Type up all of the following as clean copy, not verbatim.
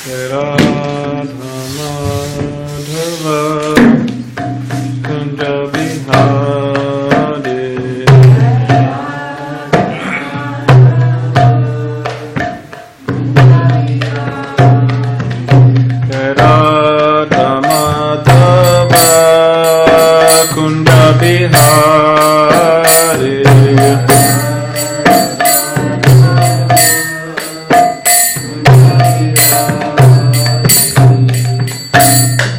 Radha Madhava Kunja Bihari Radha Madhava Kunja Bihari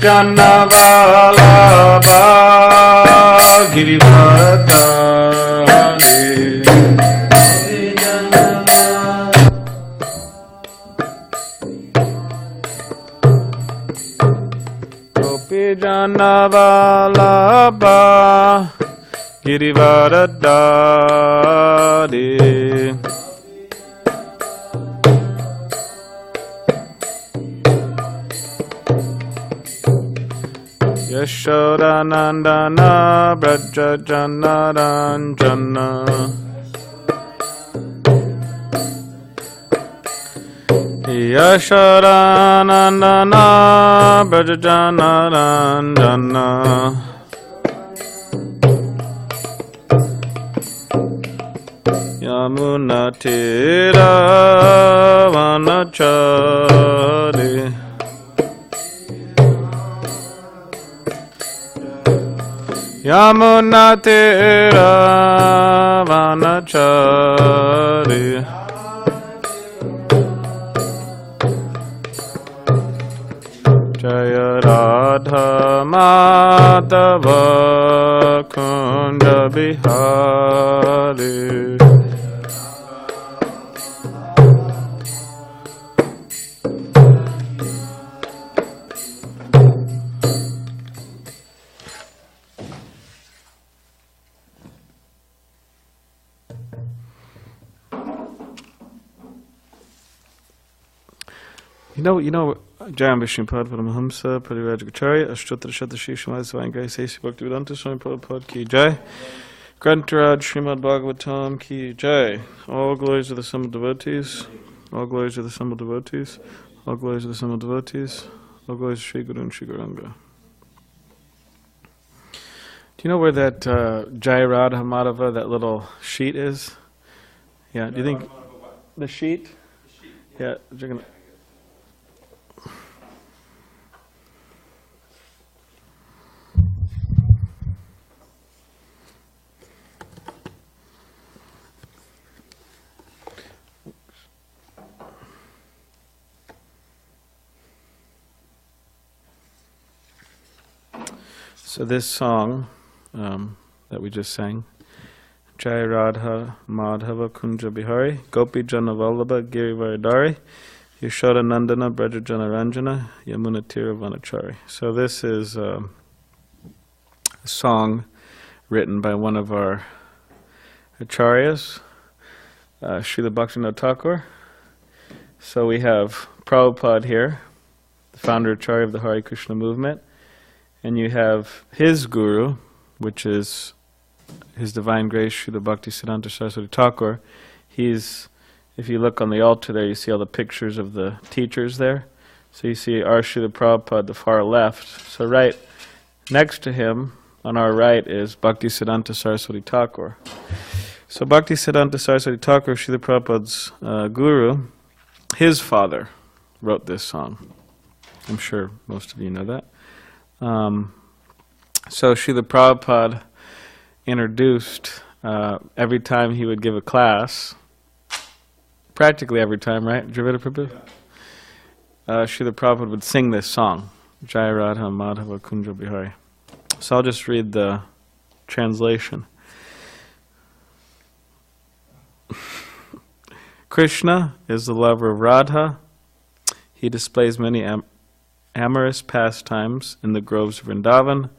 Janavalabha Girivaradhari Gopi Janavalabha Girivaradhari Yashodanandana Braja Janaranjana Yashodanandana Braja Janaranjana Yamuna Tira Vanachari Yamuna Tira Vanachari Jaya Radha Madhava Kunja Bihari You know, Jayam Vishnupad Paramahamsa Parivrajacharya Ashtotra Shatashishamai Svayangai Sesi Bhaktivedanta Swami Prabhupada Ki Jai Grantaraj Srimad Bhagavatam Ki Jai. All glories of the assembled devotees, all glories of the assembled devotees, all glories of the assembled devotees, all glories of Sri Guru and Sri Gauranga. Do you know where that Jai Radha Madhava, that little sheet is? Yeah, do you think the sheet? Yeah, you're gonna. So this song that we just sang, Jai Radha Madhava Kunja Bihari, Gopi Jana Vallabha Girivaradhari, Yashoda Nandana Braja Jana Ranjana, Yamuna Tira Vanachari. So this is a song written by one of our acharyas, Srila Bhaktivinoda Thakur. So we have Prabhupada here, the founder acharya of the Hare Krishna movement. And you have his guru, which is His Divine Grace, Srila Bhaktisiddhanta Saraswati Thakur. He's, if you look on the altar there, you see all the pictures of the teachers there. So you see our Srila Prabhupada, the far left. So right next to him, on our right, is Bhaktisiddhanta Saraswati Thakur. So Bhaktisiddhanta Saraswati Thakur, Srila Prabhupada's guru, his father wrote this song. I'm sure most of you know that. So Srila Prabhupada introduced, every time he would give a class, practically every time, right, Dravida Prabhu? Srila Prabhupada would sing this song, Jai Radha Madhava Kunja Bihari. So I'll just read the translation. Krishna is the lover of Radha. He displays many amorous pastimes in the groves of Vrindavan.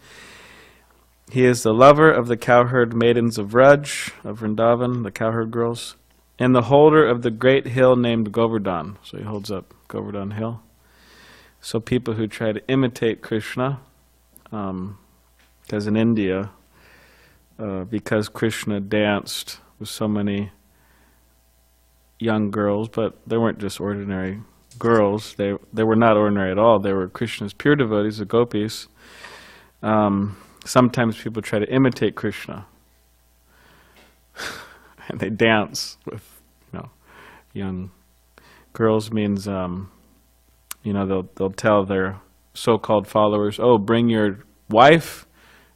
He is the lover of the cowherd maidens of Vraj, of Vrindavan, the cowherd girls, and the holder of the great hill named Govardhan. So he holds up Govardhan Hill. So people who try to imitate Krishna, because in India, because Krishna danced with so many young girls, but they weren't just ordinary girls. They were not ordinary at all. They were Krishna's pure devotees, the gopis. Sometimes people try to imitate Krishna, and they dance with, young girls. Means, they'll tell their so-called followers, "Oh, bring your wife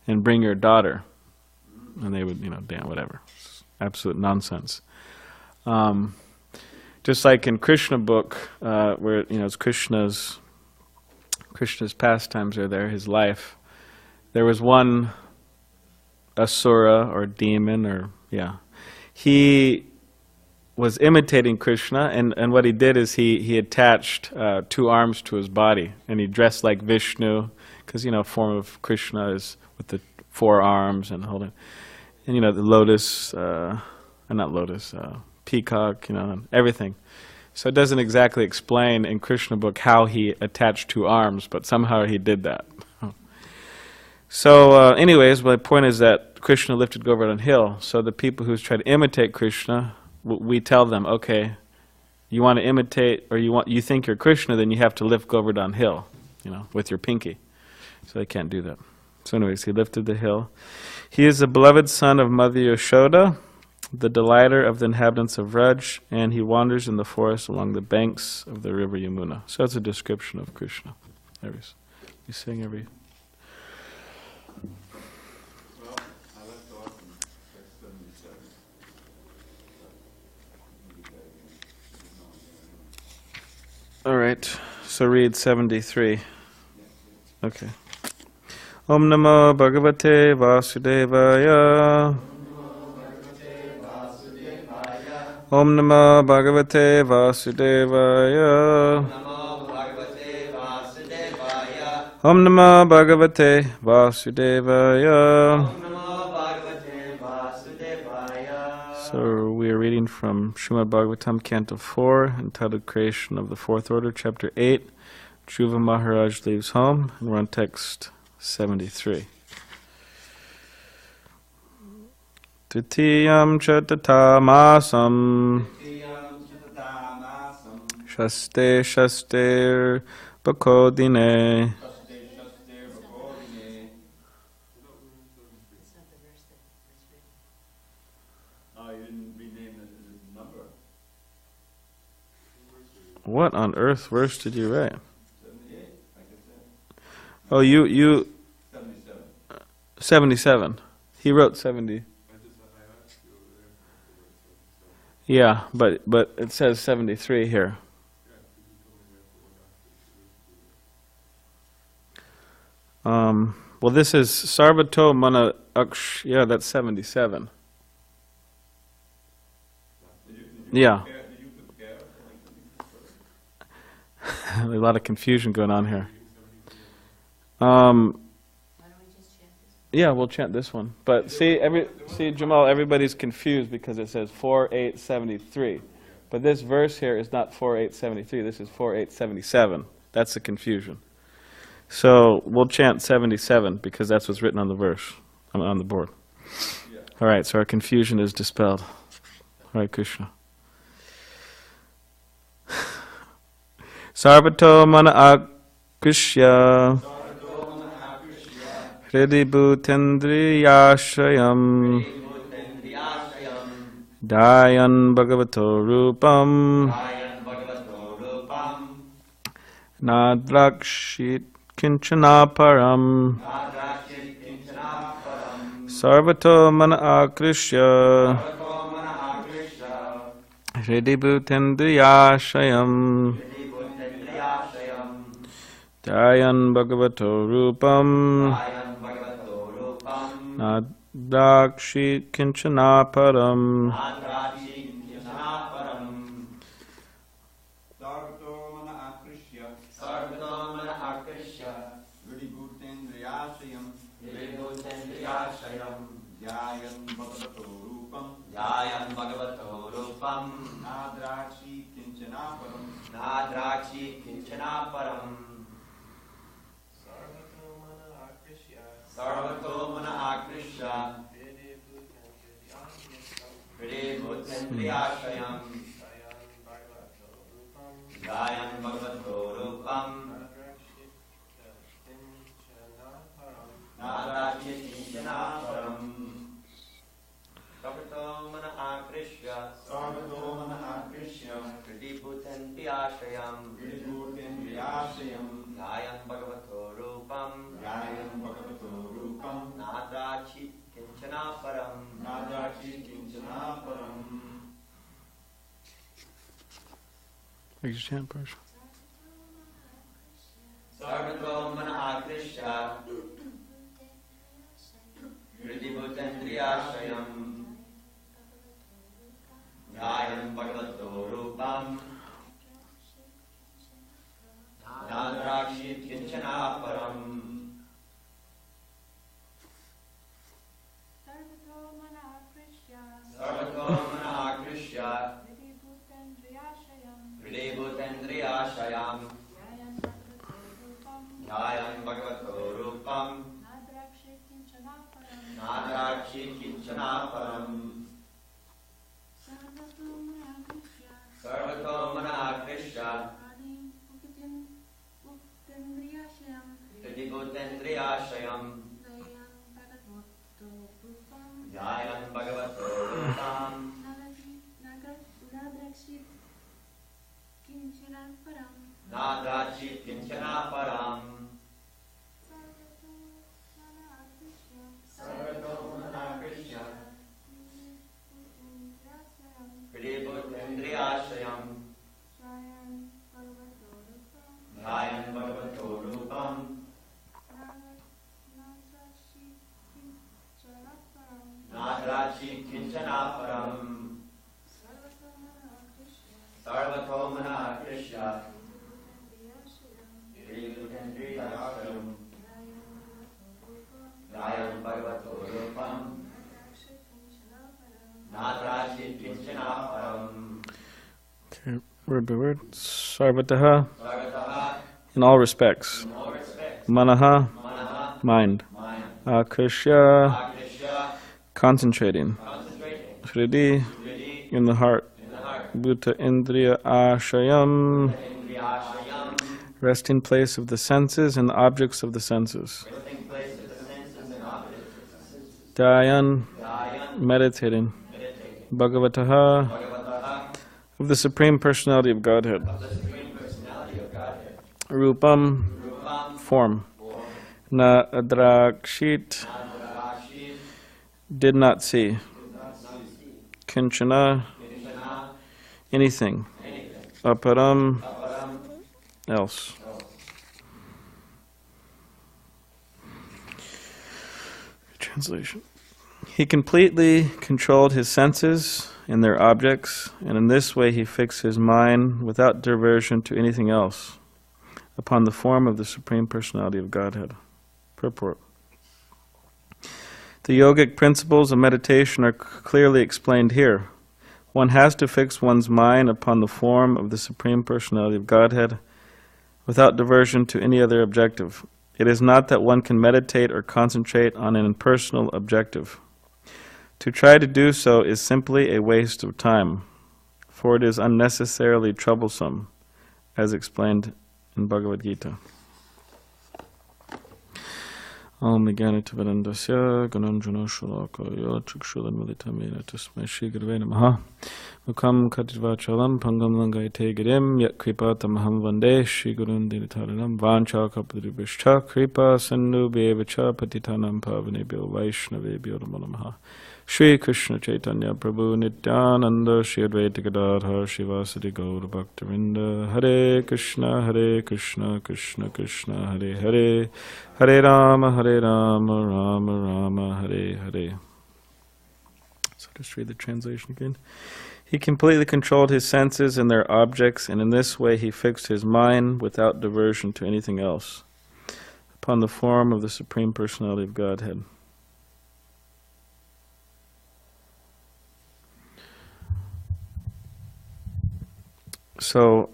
and bring your daughter," and they would, dance, whatever. It's absolute nonsense. Just like in Krishna book, where it's Krishna's pastimes are there, his life. There was one asura or demon, he was imitating Krishna, and what he did is he attached 2 arms to his body, and he dressed like Vishnu, because form of Krishna is with the 4 arms and holding, and the lotus, not lotus, peacock, and everything. So it doesn't exactly explain in Krishna book how he attached 2 arms, but somehow he did that. So anyways, my point is that Krishna lifted Govardhan Hill. So the people who try to imitate Krishna, we tell them, okay, you want to imitate, or you think you're Krishna, then you have to lift Govardhan Hill, with your pinky. So they can't do that. So anyways, he lifted the hill. He is the beloved son of Mother Yashoda, the delighter of the inhabitants of Raj, and he wanders in the forest along the banks of the river Yamuna. So that's a description of Krishna. You sing every... Well, I left off in text 77. All right, so read 73. Okay. Om Namo Bhagavate Vasudevaya. Om Namo Bhagavate Vasudevaya. Om Namo Bhagavate Vasudevaya. So we are reading from Srimad Bhagavatam, Canto 4, entitled Creation of the Fourth Order, Chapter 8. Dhruva Maharaj leaves home, and we're on text 73. Titiyam Chatatamasam Shaste Shaster Bakodine. What on earth verse did you write? 78, like I said. Oh, you 77. 77. He wrote 70. Yeah, but it says 73 here. Well, this is Sarvato Mana Aksh. Yeah, that's 77. Yeah. A lot of confusion going on here. Yeah, we'll chant this one. But see, Jamal, everybody's confused because it says 4873. But this verse here is not 4873. This is 4877. That's the confusion. So we'll chant 77 because that's what's written on the verse, on the board. Yeah. All right, so our confusion is dispelled. All right, Krishna. Sarvato mana akrishya Hridi bhutendriyashrayam Dayan bhagavato rupam Nadrakshit kinchana param Sarvato mana akrishya Hridi bhutendriyashrayam Dayan bhagavato rupam Nadrakshit kinchana param Gayam Bhagavato Rupam Nadachit Kinchana Param Sarvato Mana Akrishya Kridibhutanti Ashayam Gayam Bhagavato Rupam Nadachit Kinchana Param Make your chant, Prabhu. Sarvato Mana Akrishya Kridibhutendriyashayam Gayam Bhagavato Rupam Nadrakshit Kinchana Param Sarvato Mana Akrishya Kridibhutendriyashayam Gayam Bhagavato Rupam Nadrakshit Kinchana Param Sarvato Mana Akrishya Kridibhutendriyashayam Gayam Bhagavato Rupam Nadrakshit Kinchana Param Sarvato Mana Akrishya Kridibhutendriyashayam Gayam Bhagavato Rupam Nadrakshit Kinchana Param Sarvato Mana Akrishya Kridibhutendriyashayam Gayam Bhagavato Rupam Nadrakshit Kinchana Param. Okay, word by word. Sarvataha, Sarvataha, in all respects. in all respects. Manaha, Manaha, mind. mind. Akrishya, Akrishya, concentrating. concentrating. Shridi, Vriddhi, in the heart. in the heart. Bhuta Indriya Ashayam, Indriyashayam, resting place of the senses and the objects of the senses. resting place of the senses and objects of the senses. Dhyayan, Dhyayan, meditating. meditating. Bhagavataha, Bhagavataha, of the Supreme Personality of Godhead. of the Supreme Personality of Godhead. Rupam, Rupam, form. form. Na adrakshit, Nadrakshit, did not see. did not see. Kinchana, Kinchana, anything. anything. Aparam, Aparam, else. else. Translation. He completely controlled his senses and their objects, and in this way he fixed his mind without diversion to anything else upon the form of the Supreme Personality of Godhead. Purport. The yogic principles of meditation are clearly explained here. One has to fix one's mind upon the form of the Supreme Personality of Godhead without diversion to any other objective. It is not that one can meditate or concentrate on an impersonal objective. To try to do so is simply a waste of time, for it is unnecessarily troublesome, as explained in Bhagavad Gita. Om Jnanativedandasya Gananjana Shalakaya Chakshulanmilitamena Tasmai Shri Gurave Namaha Mukam Katitvachalam Pangam Langayate Girim Yat Kripatamaham Vande Shri Gurun Dinataranam Vancha Kapadribhishcha Kripa Sandhu Bevacha Patitanam Pavanebhyo Vaishnavebhyo Namo Namaha Shri Krishna Chaitanya Prabhu Nityananda Shri Advaita Gadadhar Shivasadi Gaura Bhaktavinda Hare Krishna Krishna Krishna Hare Hare Hare Rama Rama Rama Hare Hare. So just read the translation again. He completely controlled his senses and their objects, and in this way he fixed his mind without diversion to anything else upon the form of the Supreme Personality of Godhead. So,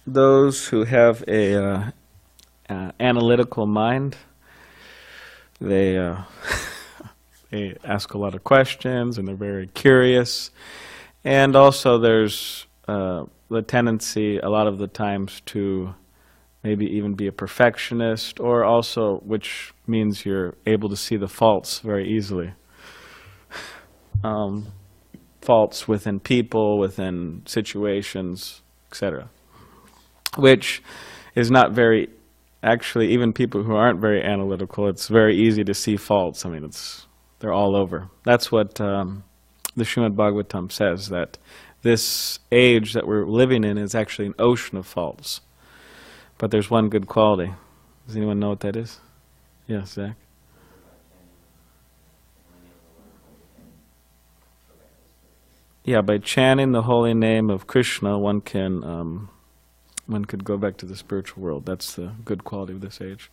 those who have a analytical mind, they they ask a lot of questions and they're very curious. And also, there's the tendency a lot of the times to maybe even be a perfectionist, or also, which means you're able to see the faults very easily. Faults within people, within situations, etc. Which is not very, actually, even people who aren't very analytical, it's very easy to see faults. I mean, they're all over. That's what the Srimad Bhagavatam says, that this age that we're living in is actually an ocean of faults. But there's one good quality. Does anyone know what that is? Yes, Zach? Yeah, by chanting the holy name of Krishna, one could go back to the spiritual world. That's the good quality of this age.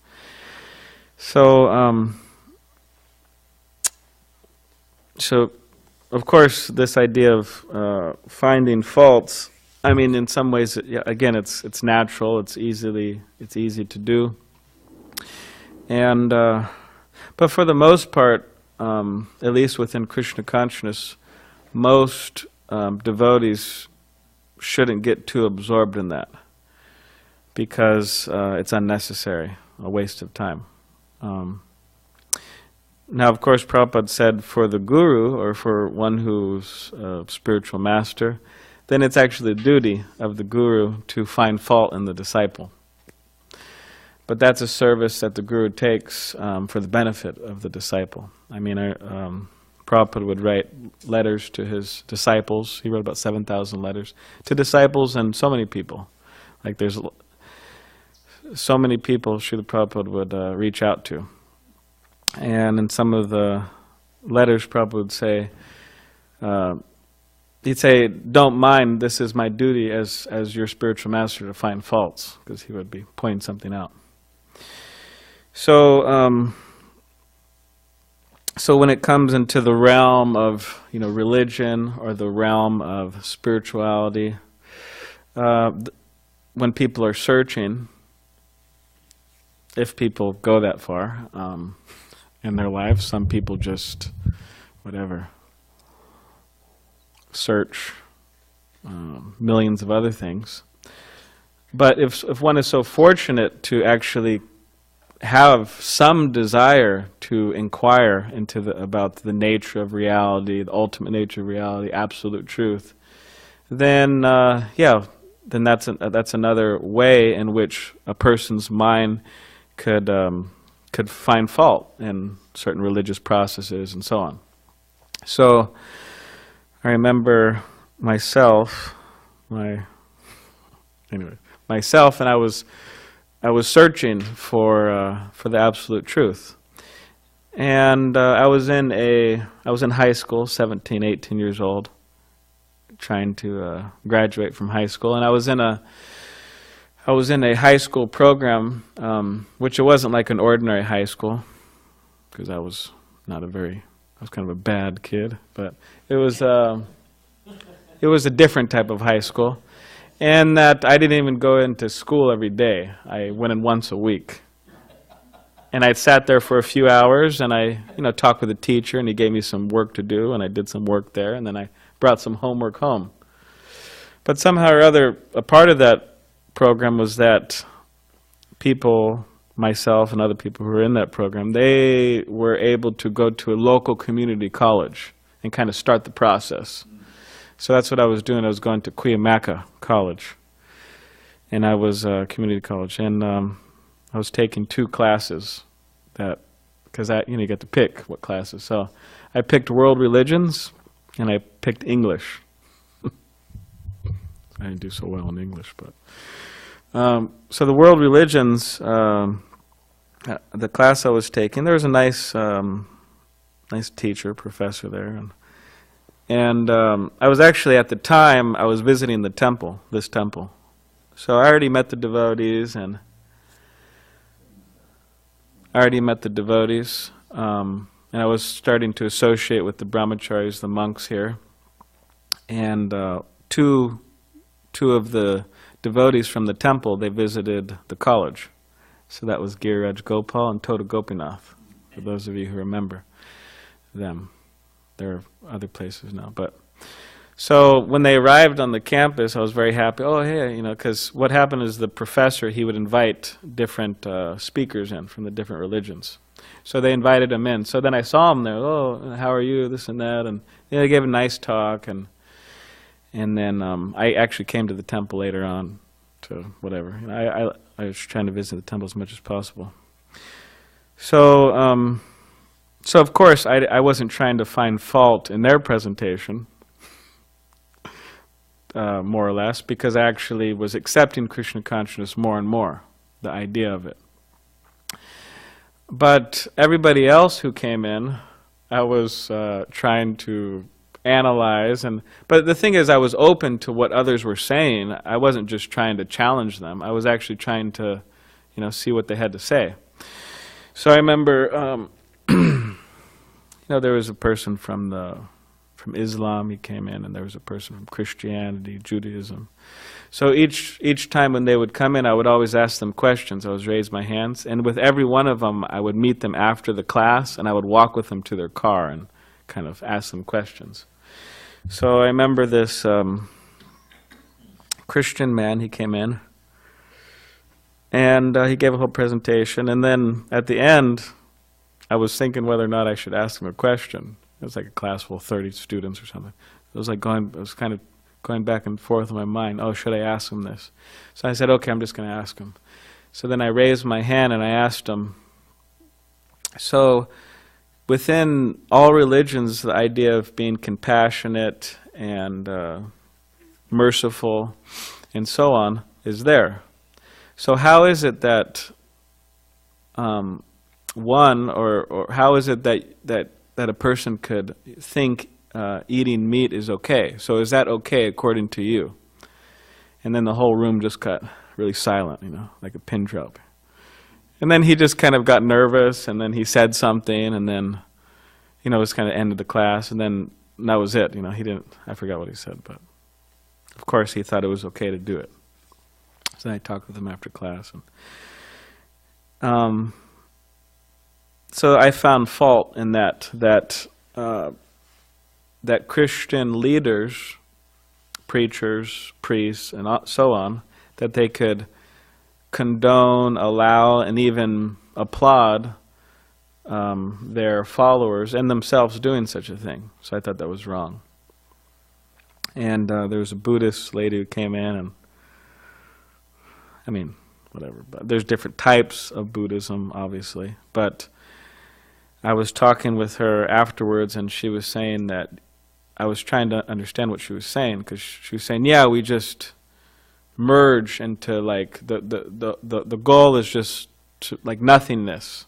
So, of course, this idea of finding faults, I mean, in some ways, again, it's natural. It's easy to do. And but for the most part, at least within Krishna consciousness, most devotees shouldn't get too absorbed in that, because it's unnecessary, a waste of time. Now, of course, Prabhupada said for the guru, or for one who's a spiritual master, then it's actually the duty of the guru to find fault in the disciple. But that's a service that the guru takes for the benefit of the disciple. I mean, Prabhupada would write letters to his disciples. He wrote about 7,000 letters to disciples and so many people. Like there's so many people Srila Prabhupada would reach out to. And in some of the letters, Prabhupada would say, he'd say, don't mind, this is my duty as your spiritual master to find faults, because he would be pointing something out. So, so when it comes into the realm of, religion, or the realm of spirituality, when people are searching, if people go that far in their lives, some people just, search millions of other things. But if one is so fortunate to actually have some desire to inquire into about the nature of reality, the ultimate nature of reality, absolute truth, then then that's another way in which a person's mind could find fault in certain religious processes and so on. So I remember myself, and I was searching for the absolute truth, and I was in high school, 17, 18 years old, trying to graduate from high school, and I was in a high school program, which it wasn't like an ordinary high school, because I was kind of a bad kid, but it was a different type of high school. And that I didn't even go into school every day. I went in once a week. And I sat there for a few hours, and I talked with the teacher, and he gave me some work to do, and I did some work there, and then I brought some homework home. But somehow or other, a part of that program was that people, myself and other people who were in that program, they were able to go to a local community college and kind of start the process. So that's what I was doing. I was going to Cuyamaca College, and I was community college, and I was taking 2 classes because you get to pick what classes. So I picked world religions, and I picked English. I didn't do so well in English, but so the world religions, the class I was taking, there was a nice teacher, professor there, and I was actually, at the time, I was visiting this temple. So I already met the devotees, and I was starting to associate with the brahmacharis, the monks here. And two of the devotees from the temple, they visited the college. So that was Giriraj Gopal and Tota Gopinath, for those of you who remember them. There are other places now, but So when they arrived on the campus, I was very happy. Oh, hey, you know, because what happened is the professor, he would invite different speakers in from the different religions. So they invited him in. So then I saw him there. Oh, how are you? This and that, and they gave a nice talk, and then I actually came to the temple later on to whatever. You know, I was trying to visit the temple as much as possible. So so of course I wasn't trying to find fault in their presentation. More or less, because I actually was accepting Krishna consciousness more and more, the idea of it. But everybody else who came in, I was trying to analyze, but the thing is, I was open to what others were saying. I wasn't just trying to challenge them. I was actually trying to, you know, see what they had to say. So I remember, you know, there was a person from Islam, he came in, and there was a person from Christianity, Judaism. So each time when they would come in, I would always ask them questions. I would raise my hands, and with every one of them, I would meet them after the class, and I would walk with them to their car and kind of ask them questions. So I remember this Christian man, he came in, and he gave a whole presentation, and then at the end, I was thinking whether or not I should ask him a question. It was like a class full of 30 students or something. It was like I was kind of going back and forth in my mind. Oh, should I ask him this? So I said, okay, I'm just going to ask him. So then I raised my hand and I asked him, so within all religions, the idea of being compassionate and merciful and so on is there. So how is it that or how is it that a person could think eating meat is okay? So is that okay according to you? And then the whole room just got really silent, you know, like a pin drop. And then he just kind of got nervous, and then he said something, and then, you know, it was kind of ended the class, and then that was it. You know, I forgot what he said, but of course he thought it was okay to do it. So then I talked with him after class, and so I found fault in that Christian leaders, preachers, priests, and so on, that they could condone, allow, and even applaud their followers and themselves doing such a thing. So I thought that was wrong. And there was a Buddhist lady who came in, and I mean, whatever. But there's different types of Buddhism, obviously, but I was talking with her afterwards, and she was saying that I was trying to understand what she was saying, because she was saying, yeah, we just merge into like the goal is just to, like nothingness.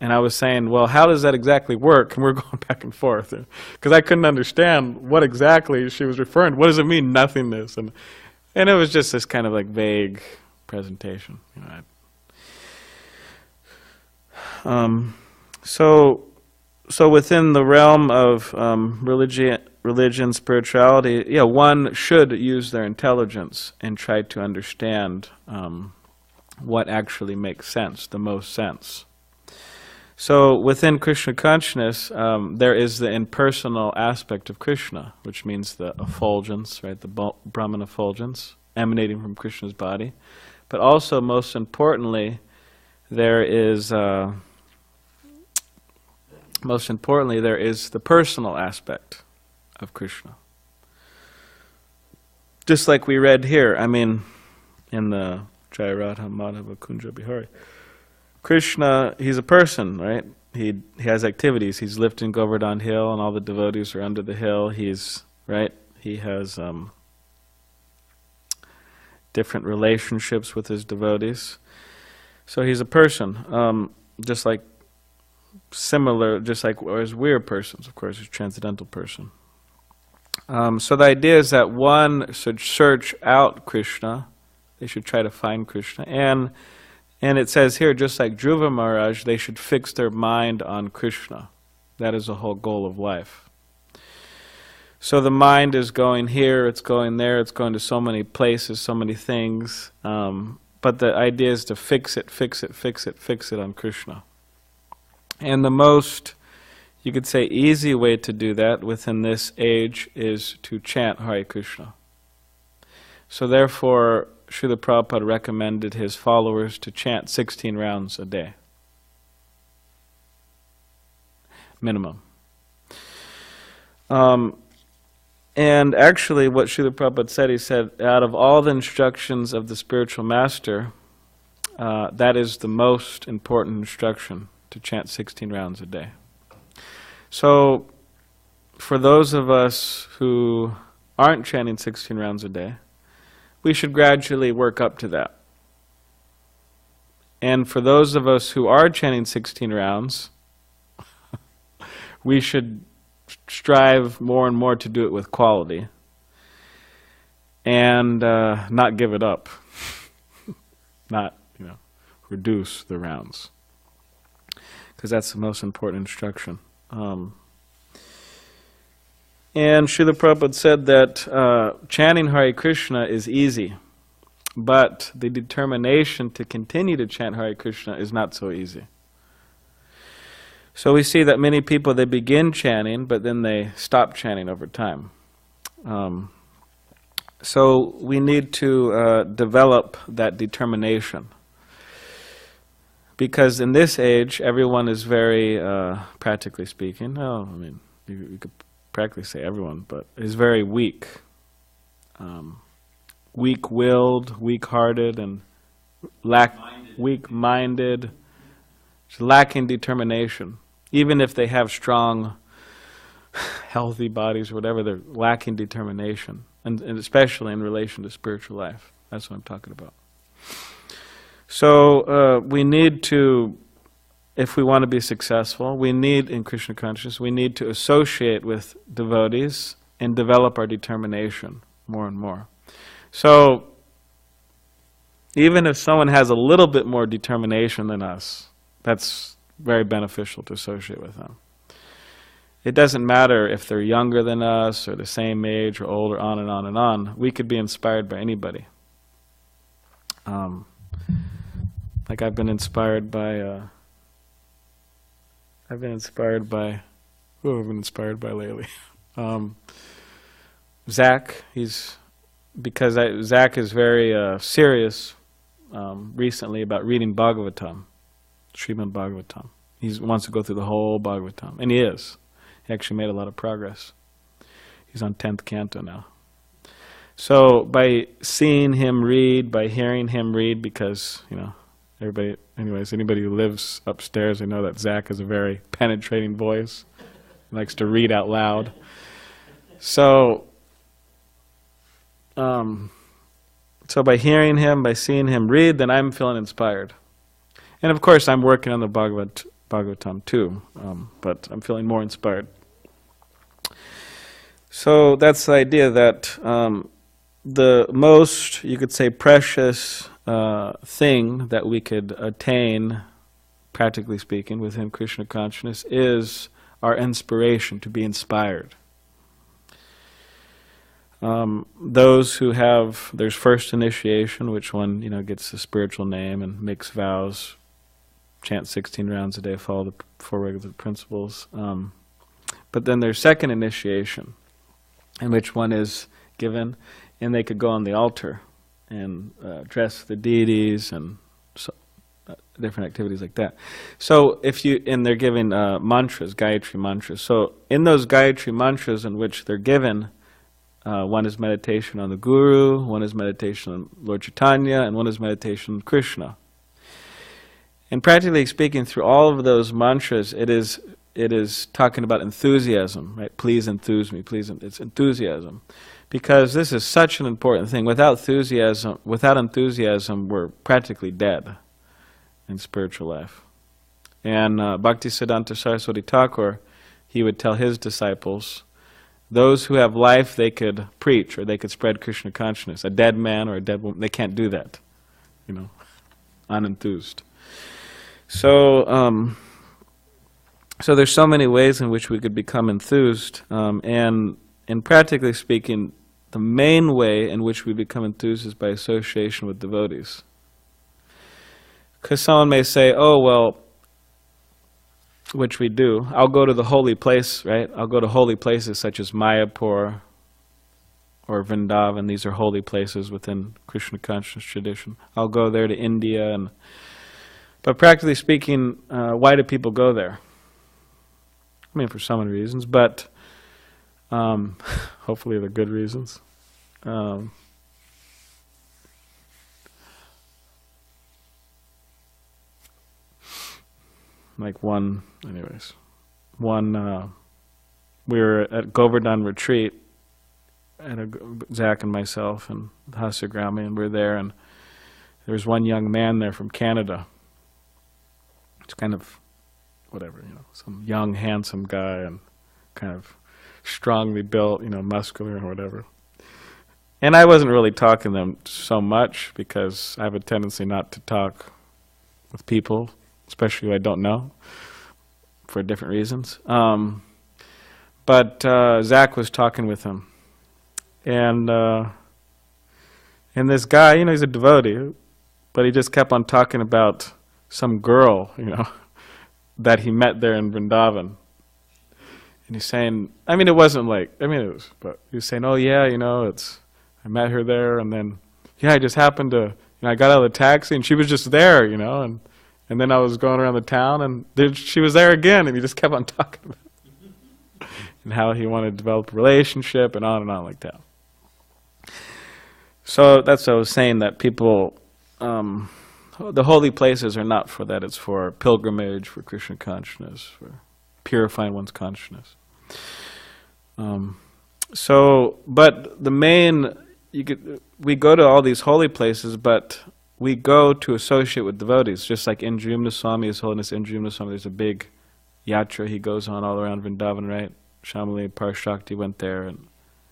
And I was saying, well, how does that exactly work? And we're going back and forth because I couldn't understand what exactly she was referring to. What does it mean, nothingness? And it was just this kind of like vague presentation, you know. So within the realm of religion, spirituality, yeah, one should use their intelligence and try to understand what actually makes sense, the most sense. So within Krishna consciousness, there is the impersonal aspect of Krishna, which means the effulgence, right, the Brahman effulgence emanating from Krishna's body. But also, most importantly, there is the personal aspect of Krishna. Just like we read here, I mean, in the Jayarata Madhava Kunja Bihari, Krishna, he's a person, right? He has activities. He's lifting Govardhan Hill, and all the devotees are under the hill. He's, right? He has different relationships with his devotees. So he's a person, just like as we're persons, of course, he's a transcendental person. So the idea is that one should search out Krishna. They should try to find Krishna. And it says here, just like Dhruva Maharaj, they should fix their mind on Krishna. That is the whole goal of life. So the mind is going here, it's going there, it's going to so many places, so many things. But the idea is to fix it on Krishna. And the most you could say easy way to do that within this age is to chant Hare Krishna. So therefore, Srila Prabhupada recommended his followers to chant 16 rounds a day. Minimum. And actually what Srila Prabhupada said, he said, out of all the instructions of the spiritual master, that is the most important instruction, to chant 16 rounds a day. So, for those of us who aren't chanting 16 rounds a day, we should gradually work up to that. And for those of us who are chanting 16 rounds, we should strive more and more to do it with quality and not give it up. Not, reduce the rounds. Because that's the most important instruction. And Srila Prabhupada said that chanting Hare Krishna is easy, but the determination to continue to chant Hare Krishna is not so easy. So we see that many people, they begin chanting, but then they stop chanting over time. So we need to develop that determination. Because in this age, everyone is very, practically speaking, you could practically say everyone, but is very weak. Weak-willed, weak-hearted, and weak-minded, lacking determination. Even if they have strong, healthy bodies or whatever, they're lacking determination. And especially in relation to spiritual life. That's what I'm talking about. So we need to, if we want to be successful, we need, in Krishna consciousness, we need to associate with devotees and develop our determination more and more. So even if someone has a little bit more determination than us, that's very beneficial to associate with them. It doesn't matter if they're younger than us or the same age or older, on and on and on. We could be inspired by anybody. Like I've been inspired by who have I been inspired by lately? Zach. Zach is very serious recently about reading Bhagavatam, srimadbhagavatam. He wants to go through the whole Bhagavatam, and he is. He actually made a lot of progress. He's on 10th canto now. So by seeing him read, by hearing him read, because, anybody who lives upstairs, they know that Zach has a very penetrating voice. He likes to read out loud. So, so by hearing him, by seeing him read, then I'm feeling inspired. And of course, I'm working on the Bhagavatam too, but I'm feeling more inspired. So that's the idea that the most, you could say, precious thing that we could attain, practically speaking, within Krishna consciousness is our inspiration, to be inspired. Those who have, there's first initiation, which one, gets the spiritual name and makes vows, chant 16 rounds a day, follow the 4 regular principles. But then there's second initiation, in which one is given, and they could go on the altar and dress the deities and different activities like that. So and they're given mantras, Gayatri mantras. So in those Gayatri mantras in which they're given, one is meditation on the Guru, one is meditation on Lord Chaitanya, and one is meditation on Krishna. And practically speaking, through all of those mantras, it is talking about enthusiasm, right? Please enthuse me, please. It's enthusiasm, because this is such an important thing. Without enthusiasm, we're practically dead in spiritual life. And Bhaktisiddhanta Saraswati Thakur, he would tell his disciples, those who have life, they could preach or they could spread Krishna consciousness. A dead man or a dead woman, they can't do that, unenthused. So, so there's so many ways in which we could become enthused, and practically speaking, the main way in which we become enthused is by association with devotees. Because someone may say, oh, well, which we do. I'll go to the holy place, right? I'll go to holy places such as Mayapur or Vrindavan. These are holy places within Krishna consciousness tradition. I'll go there to India, but practically speaking, why do people go there? I mean, for so many reasons, but hopefully they're good reasons. We were at Govardhan retreat, Zach and myself and Hasagrami, and we were there, and there was one young man there from Canada. It's kind of, whatever, some young, handsome guy, and kind of strongly built, muscular and whatever. And I wasn't really talking to them so much because I have a tendency not to talk with people, especially who I don't know, for different reasons. But Zach was talking with him, and this guy, he's a devotee, but he just kept on talking about some girl, that he met there in Vrindavan. And he's saying, it wasn't like, it was, but he was saying, oh yeah, I met her there, and then, I just happened to, I got out of the taxi, and she was just there, and then I was going around the town, and she was there again, and he just kept on talking about it. And how he wanted to develop a relationship, and on like that. So that's what I was saying, that people, the holy places are not for that. It's for pilgrimage, for Krishna consciousness, for purifying one's consciousness. But the main, we go to all these holy places, but we go to associate with devotees, just like Indrayumna Swami, His Holiness Indrayumna Swami. There's a big yatra he goes on all around Vrindavan, right? Shamali Parashakti went there, and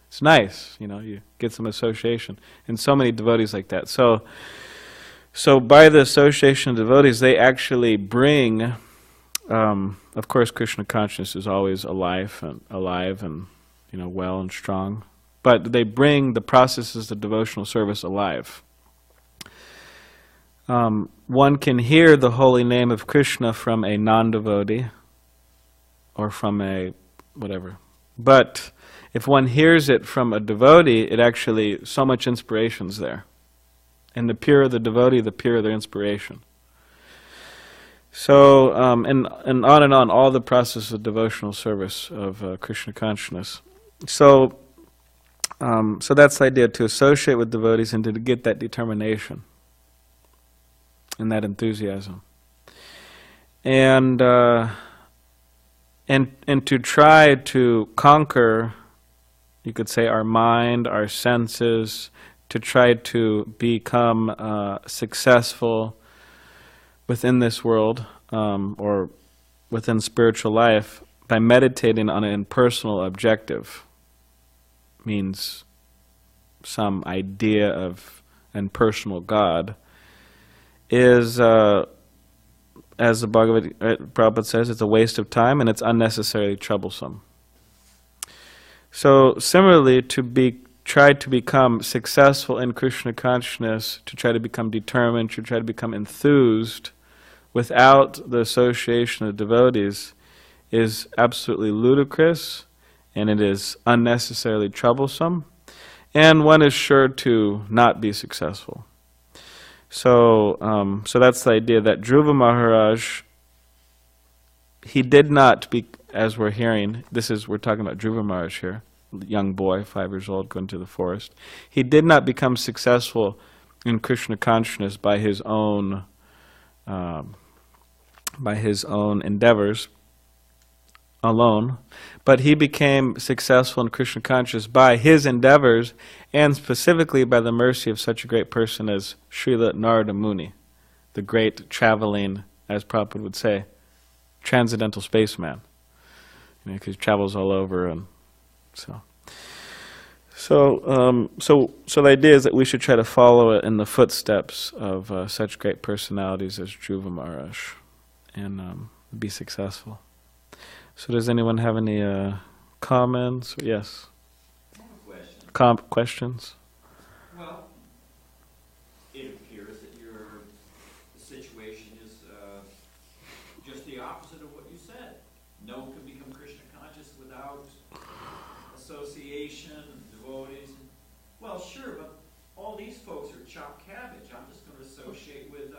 it's nice, you get some association, and so many devotees like that. So by the association of devotees, they actually bring, of course, Krishna consciousness is always alive and well and strong, but they bring the processes of devotional service alive. One can hear the holy name of Krishna from a non-devotee or from a whatever. But if one hears it from a devotee, it actually, so much inspiration's there. And the purer the devotee, the purer their inspiration. So, and on, all the process of devotional service of Krishna consciousness. So that's the idea, to associate with devotees and to get that determination and that enthusiasm. And to try to conquer, you could say, our mind, our senses, to try to become successful within this world, or within spiritual life, by meditating on an impersonal objective, means some idea of an impersonal God, is, as the Prabhupada says, it's a waste of time and it's unnecessarily troublesome. So similarly, try to become successful in Krishna consciousness, to try to become determined, to try to become enthused without the association of devotees is absolutely ludicrous, and it is unnecessarily troublesome, and one is sure to not be successful. So that's the idea, that Dhruva Maharaj, he did not be, as we're hearing, we're talking about Dhruva Maharaj here, young boy, 5 years old, going to the forest. He did not become successful in Krishna consciousness by his own endeavors alone, but he became successful in Krishna consciousness by his endeavors, and specifically by the mercy of such a great person as Srila Narada Muni, the great traveling, as Prabhupada would say, transcendental spaceman. Because he travels all over, and so the idea is that we should try to follow it in the footsteps of such great personalities as Dhruva Maharaj, and be successful. So does anyone have any comments? Yes? I have a question. Questions? Well, it appears that the situation is just the opposite of what you said. association, devotees. Well, sure, but all these folks are chopped cabbage. I'm just going to associate with,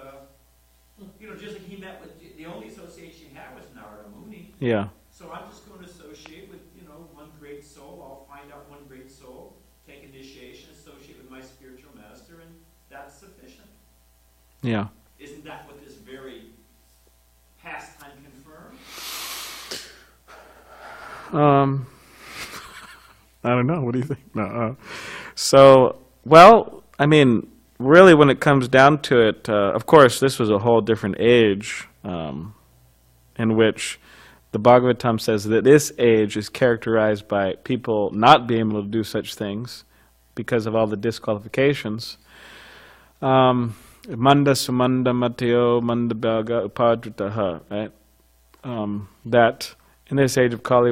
just like he met with, the only association he had was Narada Muni. Yeah. So I'm just going to associate with, one great soul. I'll find out one great soul, take initiation, associate with my spiritual master, and that's sufficient. Yeah. Isn't that what this very pastime confirms? I don't know. What do you think? No. Well, I mean, really, when it comes down to it, of course, this was a whole different age in which the Bhagavatam says that this age is characterized by people not being able to do such things because of all the disqualifications. Manda sumanda mateo manda bhaga upadritaha, right? That in this age of Kali,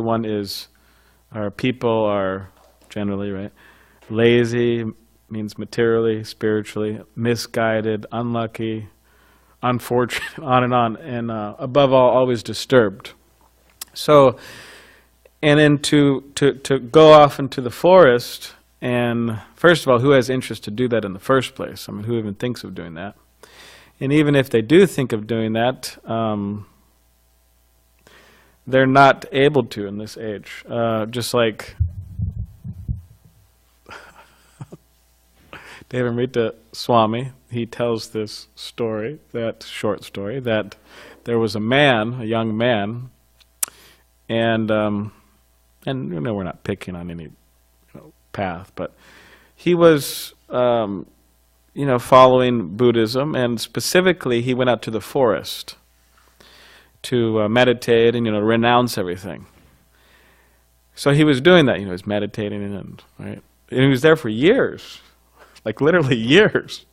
people are generally, right, lazy, means materially, spiritually, misguided, unlucky, unfortunate, on, and above all, always disturbed. So, and then to go off into the forest, and first of all, who has interest to do that in the first place? I mean, who even thinks of doing that? And even if they do think of doing that, they're not able to in this age. Just like Devamrita Swami, he tells this story, that short story, that there was a young man, and we're not picking on any path, but he was following Buddhism, and specifically he went out to the forest to meditate and renounce everything. So he was doing that, he was meditating and he was there for years, like literally years.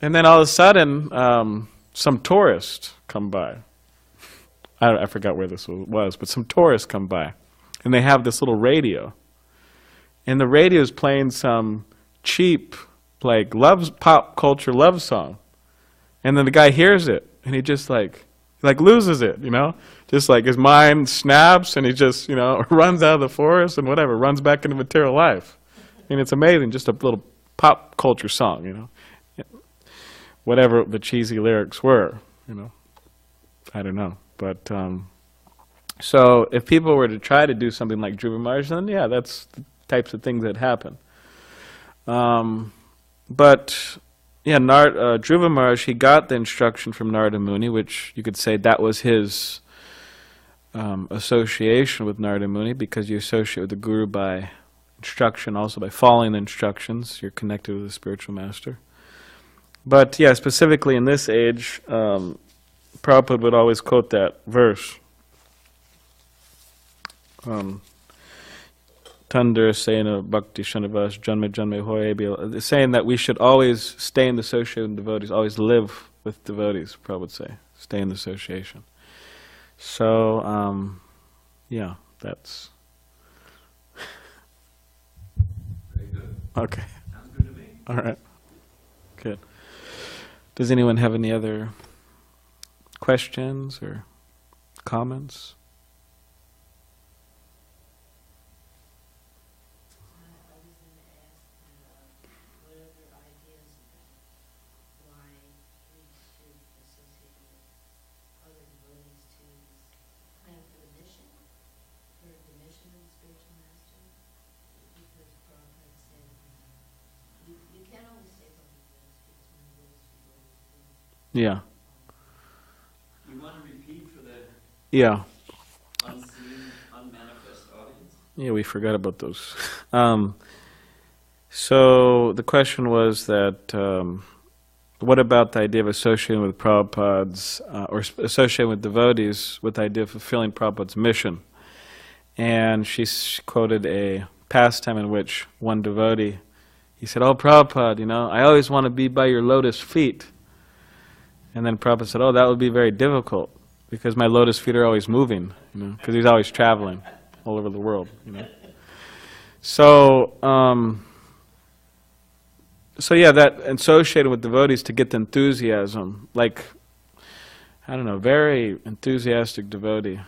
And then all of a sudden, some tourists come by. I forgot where this was, but some tourists come by, and they have this little radio, and the radio is playing some cheap, like pop culture love song, and then the guy hears it, and he just like loses it, just like his mind snaps, and he just runs out of the forest and runs back into material life. I mean, it's amazing, just a little pop culture song, whatever the cheesy lyrics were, I don't know. But, so if people were to try to do something like Dhruva Maharaj, then yeah, that's the types of things that happen. But, yeah, Dhruva Maharaj, he got the instruction from Narada Muni, which you could say that was his association with Narada Muni, because you associate with the Guru by instruction, also by following the instructions, you're connected with the spiritual master. But, yeah, specifically in this age, Prabhupada would always quote that verse. Tandar Sena Bhakti Shanavas Janme Janme Hoye, saying that we should always stay in the association with devotees, always live with devotees, Prabhupada would say. Stay in the association. So, yeah, that's... Very good. Okay. Sounds good to me. All right. Good. Does anyone have any other questions or comments? Yeah. You want to repeat for the Yeah. unseen, unmanifest audience? Yeah, we forgot about those. So the question was that, what about the idea of associating with Prabhupada's, or associating with devotees with the idea of fulfilling Prabhupada's mission? And she quoted a pastime in which one devotee, he said, "Oh, Prabhupada, I always want to be by your lotus feet." And then Prabhupada said, "Oh, that would be very difficult, because my lotus feet are always moving, because he's always traveling all over the world, So, so yeah, that associated with devotees to get the enthusiasm, like, I don't know, very enthusiastic devotee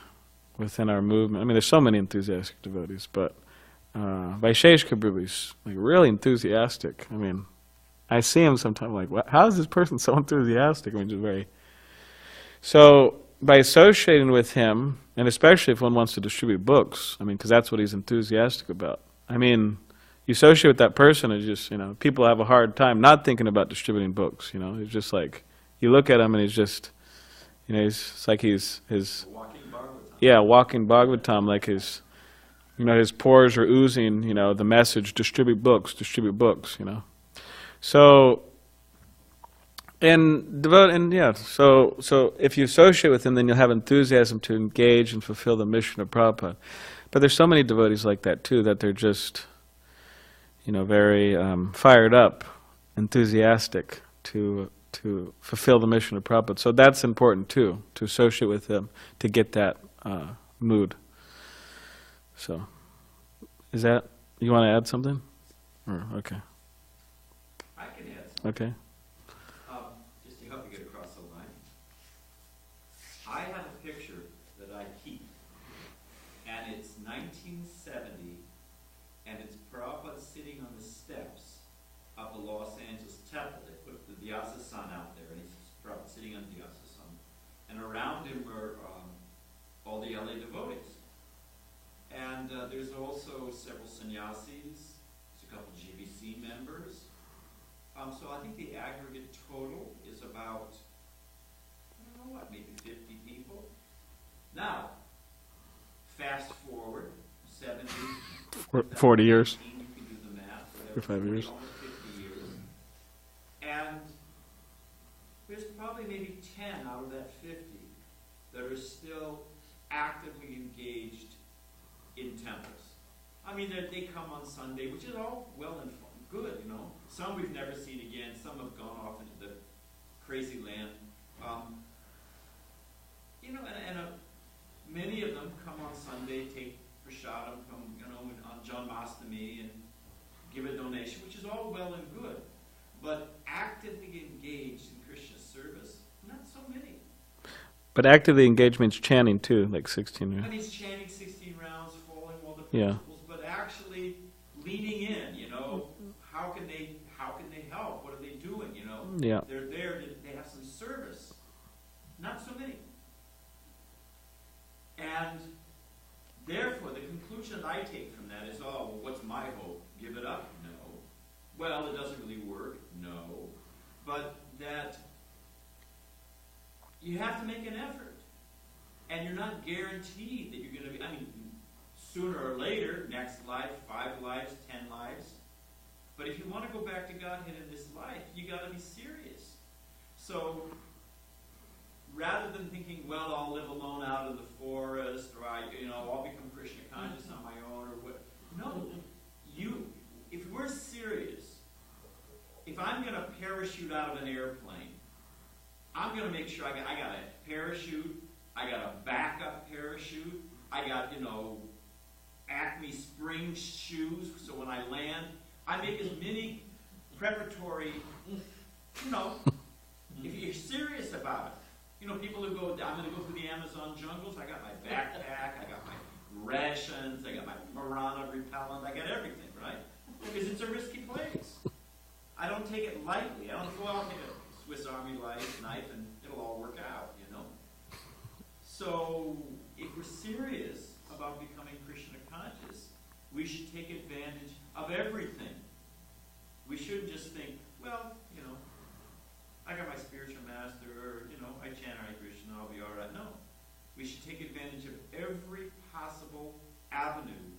within our movement. I mean, there's so many enthusiastic devotees, but Vaisheshika Prabhu is like really enthusiastic. I mean, I see him sometimes like, what, how is this person so enthusiastic? I mean, just very. So by associating with him, and especially if one wants to distribute books, I mean, because that's what he's enthusiastic about. I mean, you associate with that person, it's just, people have a hard time not thinking about distributing books, It's just like, you look at him and he's just, it's like he's his, Walking Bhagavatam. yeah, walking Bhagavatam, like his, his pores are oozing, the message, distribute books, So, so if you associate with him, then you'll have enthusiasm to engage and fulfill the mission of Prabhupada. But there's so many devotees like that too, that they're just, very fired up, enthusiastic to fulfill the mission of Prabhupada. So that's important too, to associate with him, to get that mood. So, is that, you want to add something? Or, okay. I can add something. Okay. Just to help you get across the line. I have a picture that I keep, and it's 1970, and it's Prabhupada sitting on the steps of the Los Angeles Temple. They put the Vyasa Sun out there, and he's Prabhupada sitting on the Vyasa Sun. And around him are all the LA devotees. And there's also several sannyasis, there's a couple GBC members. So I think the aggregate total is about, I don't know what, maybe 50 people. Now, fast forward 70, 40 years. You can do the math. 45 years. Almost 50 years. And there's probably maybe 10 out of that 50 that are still actively engaged in temples. I mean, they come on Sunday, which is all well and fun, good, Some we've never seen again. Some have gone off into the crazy land. Many of them come on Sunday, take prasadam, come, on Janmashtami and give a donation, which is all well and good. But actively engaged in Krishna service, not so many. But actively engaged means chanting too, like 16. I mean, it's chanting 16 rounds, following all the Yeah. principles, but actually leaning in, how can they help? What are they doing, Yeah. They're there, they have some service. Not so many. And therefore, the conclusion that I take from that is, well, what's my hope? Give it up? No. Well, it doesn't really work? No. But that you have to make an effort. And you're not guaranteed that you're going to be, sooner or later, next life, 5 lives, 10 lives. But if you want to go back to Godhead in this life, you got to be serious. So, rather than thinking, well, I'll live alone out in the forest, or I'll become Krishna conscious on my own, or what. No, if we're serious, if I'm going to parachute out of an airplane, I'm going to make sure I got a parachute, I got a backup parachute, I got, Acme Spring shoes, so when I land, I make as many preparatory, if you're serious about it. People who go, I'm going to go through the Amazon jungles, I got my backpack, I got my rations, I got my piranha repellent, I got everything, right? Because it's a risky place. I don't take it lightly. I don't go out and take a Swiss Army knife and it'll all work out, So, if we're serious about becoming Krishna conscious, we should take advantage of everything. We shouldn't just think, well, I got my spiritual master, or, I chant Hare Krishna, I'll be all right. No. We should take advantage of every possible avenue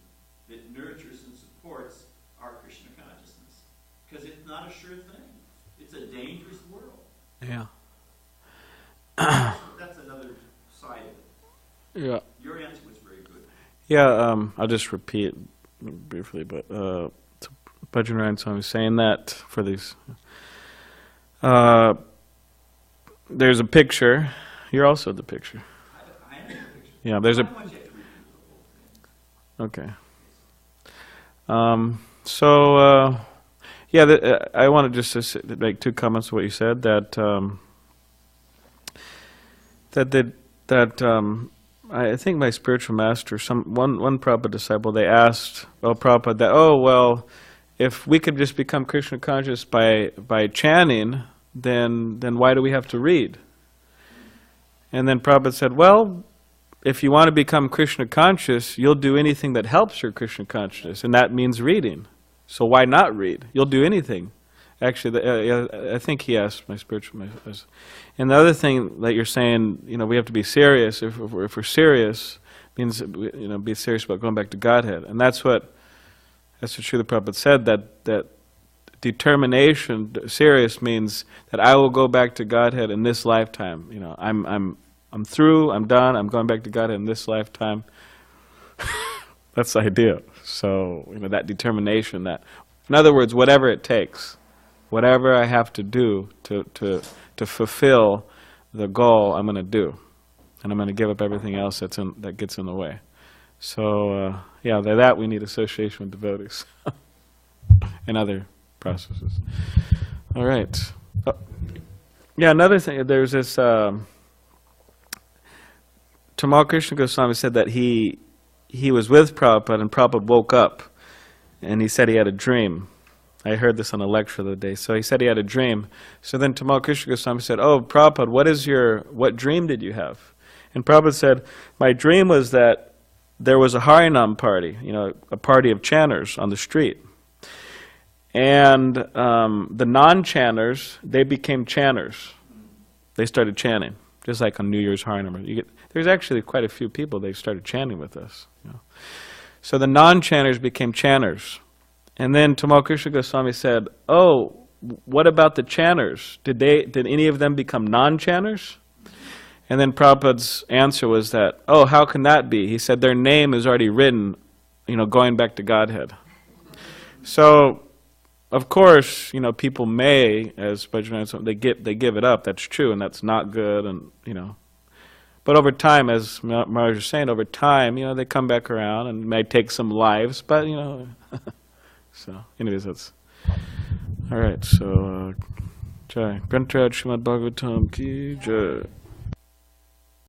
that nurtures and supports our Krishna consciousness. Because it's not a sure thing. It's a dangerous world. Yeah. That's another side of it. Yeah. Your answer was very good. Yeah, I'll just repeat briefly, but Bhajan Swami was saying that for these. There's a picture. You're also the picture. I am in the picture. Yeah, there's I a. don't want you to repeat the whole thing. Okay. I wanted just to make 2 comments on what you said. I think my spiritual master, one Prabhupada disciple, they asked, well, Prabhupada, that, oh, well, if we could just become Krishna conscious by chanting, then why do we have to read? And then Prabhupada said, well, if you want to become Krishna conscious, you'll do anything that helps your Krishna consciousness, and that means reading. So why not read? You'll do anything. Actually, I think he asked my spiritual master. And the other thing that you're saying, we have to be serious. If we're serious, means be serious about going back to Godhead. And that's what Srila Prabhupada said. That determination, serious, means that I will go back to Godhead in this lifetime. I'm through. I'm done. I'm going back to Godhead in this lifetime. That's the idea. So that determination. That, in other words, whatever it takes. Whatever I have to do to fulfill the goal, I'm going to do, and I'm going to give up everything else that gets in the way. So that we need association with devotees and other processes. All right. Another thing. There's this. Tamal Krishna Goswami said that he was with Prabhupada, and Prabhupada woke up, and he said he had a dream. I heard this on a lecture the other day. So he said he had a dream. So then Tamal Krishna Goswami said, oh, Prabhupada, what dream did you have? And Prabhupada said, my dream was that there was a Harinam party, a party of chanters on the street. And the non-chanters, they became chanters. They started chanting, just like on New Year's Harinam. There's actually quite a few people, they started chanting with us. So the non-chanters became chanters. And then Tamal Krishna Goswami said, oh, what about the chanters? Did any of them become non-chanters? And then Prabhupada's answer was that, oh, how can that be? He said their name is already written, going back to Godhead. So, of course, people may, as Bajranath, they give it up. That's true, and that's not good, and But over time, as Maharaj was saying, over time, they come back around and may take some lives, but So, anyways, that's all right. So, Jai Grantaraj Srimad Bhagavatam ki Jai.